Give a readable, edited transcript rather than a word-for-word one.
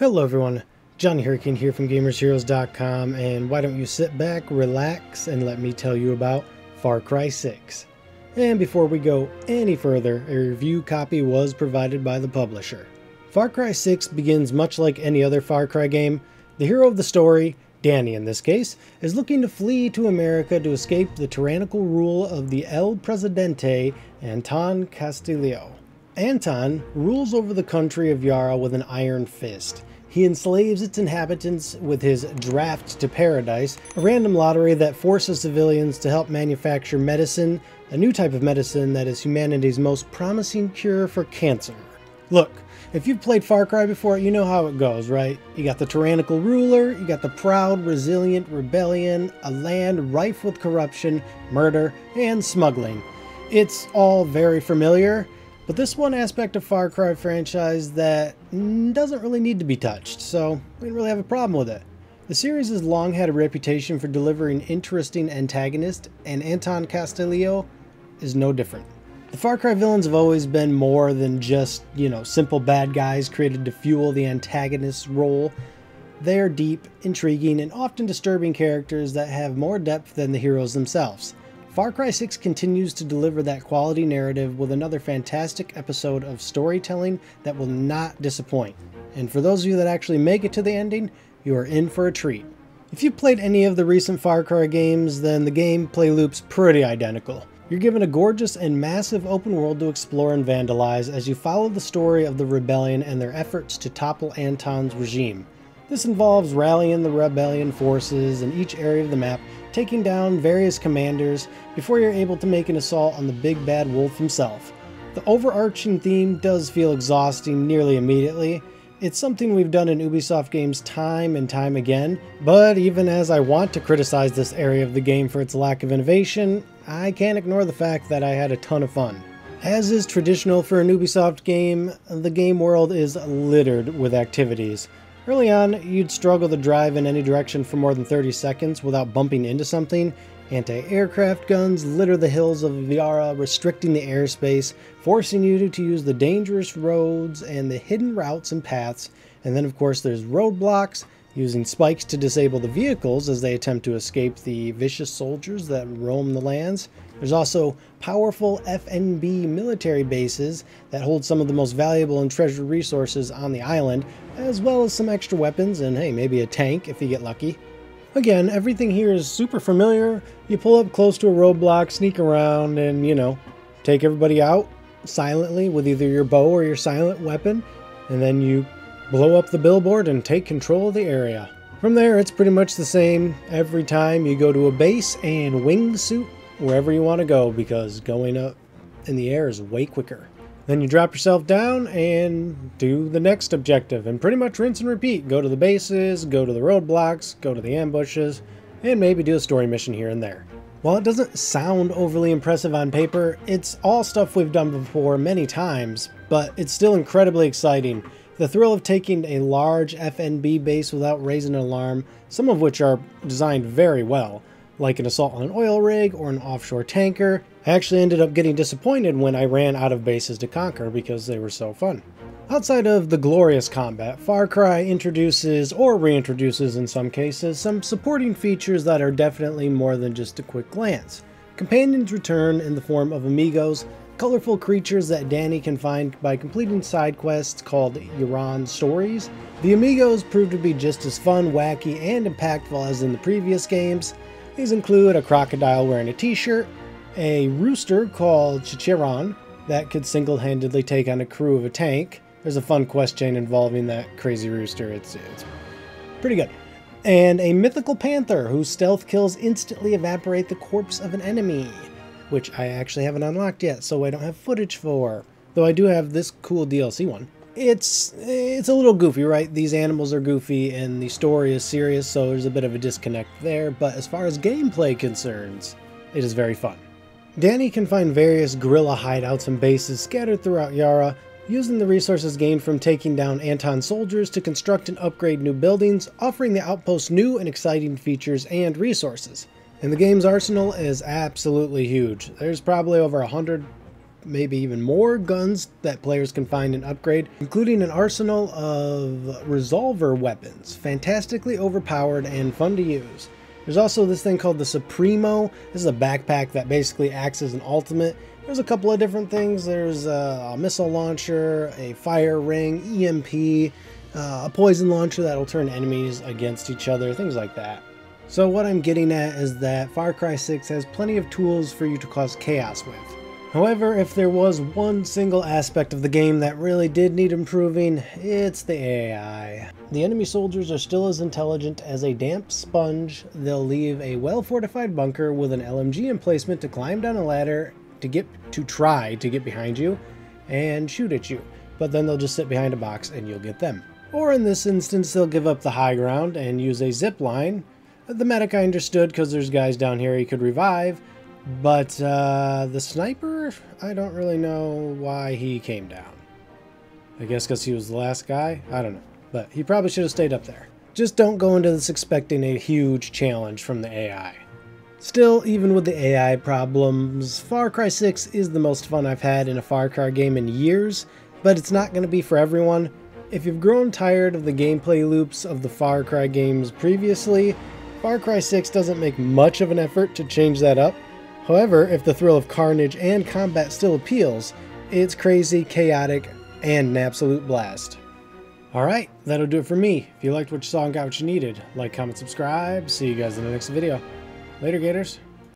Hello everyone, Johnny Hurricane here from GamersHeroes.com, and why don't you sit back, relax, and let me tell you about Far Cry 6. And before we go any further, a review copy was provided by the publisher. Far Cry 6 begins much like any other Far Cry game. The hero of the story, Danny in this case, is looking to flee to America to escape the tyrannical rule of the El Presidente, Anton Castillo. Anton rules over the country of Yara with an iron fist. He enslaves its inhabitants with his Draft to Paradise, a random lottery that forces civilians to help manufacture medicine, a new type of medicine that is humanity's most promising cure for cancer. Look, if you've played Far Cry before, you know how it goes, right? You got the tyrannical ruler, you got the proud, resilient rebellion, a land rife with corruption, murder, and smuggling. It's all very familiar. But this one aspect of Far Cry franchise that doesn't really need to be touched, so we didn't really have a problem with it. The series has long had a reputation for delivering interesting antagonists, and Anton Castillo is no different. The Far Cry villains have always been more than just, simple bad guys created to fuel the antagonist's role. They are deep, intriguing, and often disturbing characters that have more depth than the heroes themselves. Far Cry 6 continues to deliver that quality narrative with another fantastic episode of storytelling that will not disappoint. And for those of you that actually make it to the ending, you are in for a treat. If you've played any of the recent Far Cry games, then the gameplay loop's pretty identical. You're given a gorgeous and massive open world to explore and vandalize as you follow the story of the rebellion and their efforts to topple Anton's regime. This involves rallying the rebellion forces in each area of the map, taking down various commanders before you're able to make an assault on the big bad wolf himself. The overarching theme does feel exhausting nearly immediately. It's something we've done in Ubisoft games time and time again, but even as I want to criticize this area of the game for its lack of innovation, I can't ignore the fact that I had a ton of fun. As is traditional for an Ubisoft game, the game world is littered with activities. Early on, you'd struggle to drive in any direction for more than 30 seconds without bumping into something. Anti-aircraft guns litter the hills of Yara, restricting the airspace, forcing you to use the dangerous roads and the hidden routes and paths. And then of course there's roadblocks, using spikes to disable the vehicles as they attempt to escape the vicious soldiers that roam the lands. There's also powerful FNB military bases that hold some of the most valuable and treasured resources on the island, as well as some extra weapons and hey, maybe a tank if you get lucky. Again, everything here is super familiar. You pull up close to a roadblock, sneak around, and take everybody out silently with either your bow or your silent weapon, and then you blow up the billboard and take control of the area. From there, it's pretty much the same every time. You go to a base and wingsuit wherever you want to go, because going up in the air is way quicker. Then you drop yourself down and do the next objective, and pretty much rinse and repeat. Go to the bases, go to the roadblocks, go to the ambushes, and maybe do a story mission here and there. While it doesn't sound overly impressive on paper, it's all stuff we've done before many times, but it's still incredibly exciting. The thrill of taking a large FNB base without raising an alarm, some of which are designed very well, like an assault on an oil rig or an offshore tanker. I actually ended up getting disappointed when I ran out of bases to conquer because they were so fun. Outside of the glorious combat, Far Cry introduces, or reintroduces in some cases, some supporting features that are definitely more than just a quick glance. Companions return in the form of amigos, colorful creatures that Danny can find by completing side quests called Yaran Stories. The amigos prove to be just as fun, wacky, and impactful as in the previous games. These include a crocodile wearing a t-shirt, a rooster called Chicheron that could single-handedly take on a crew of a tank. There's a fun quest chain involving that crazy rooster. It's pretty good. And a mythical panther whose stealth kills instantly evaporate the corpse of an enemy, which I actually haven't unlocked yet, so I don't have footage for. Though I do have this cool DLC one. It's a little goofy, right? These animals are goofy and the story is serious, so there's a bit of a disconnect there, but as far as gameplay concerns, it is very fun. Danny can find various guerrilla hideouts and bases scattered throughout Yara, using the resources gained from taking down Anton soldiers to construct and upgrade new buildings, offering the outpost new and exciting features and resources. And the game's arsenal is absolutely huge. There's probably over 100 maybe even more guns that players can find and upgrade, including an arsenal of resolver weapons, fantastically overpowered and fun to use. There's also this thing called the Supremo. This is a backpack that basically acts as an ultimate. There's a couple of different things. There's a missile launcher, a fire ring, EMP, a poison launcher that'll turn enemies against each other, things like that. So what I'm getting at is that Far Cry 6 has plenty of tools for you to cause chaos with. However, if there was one single aspect of the game that really did need improving, it's the AI. The enemy soldiers are still as intelligent as a damp sponge. They'll leave a well-fortified bunker with an LMG emplacement to climb down a ladder to try to get behind you and shoot at you, but then they'll just sit behind a box and you'll get them. Or in this instance, they'll give up the high ground and use a zip line. The medic I understood because there's guys down here he could revive, but the sniper, I don't really know why he came down. I guess because he was the last guy? I don't know, but he probably should have stayed up there. Just don't go into this expecting a huge challenge from the AI. Still, even with the AI problems, Far Cry 6 is the most fun I've had in a Far Cry game in years, but it's not going to be for everyone. If you've grown tired of the gameplay loops of the Far Cry games previously, Far Cry 6 doesn't make much of an effort to change that up. However, if the thrill of carnage and combat still appeals, it's crazy, chaotic, and an absolute blast. Alright, that'll do it for me. If you liked what you saw and got what you needed, like, comment, subscribe. See you guys in the next video. Later, Gators.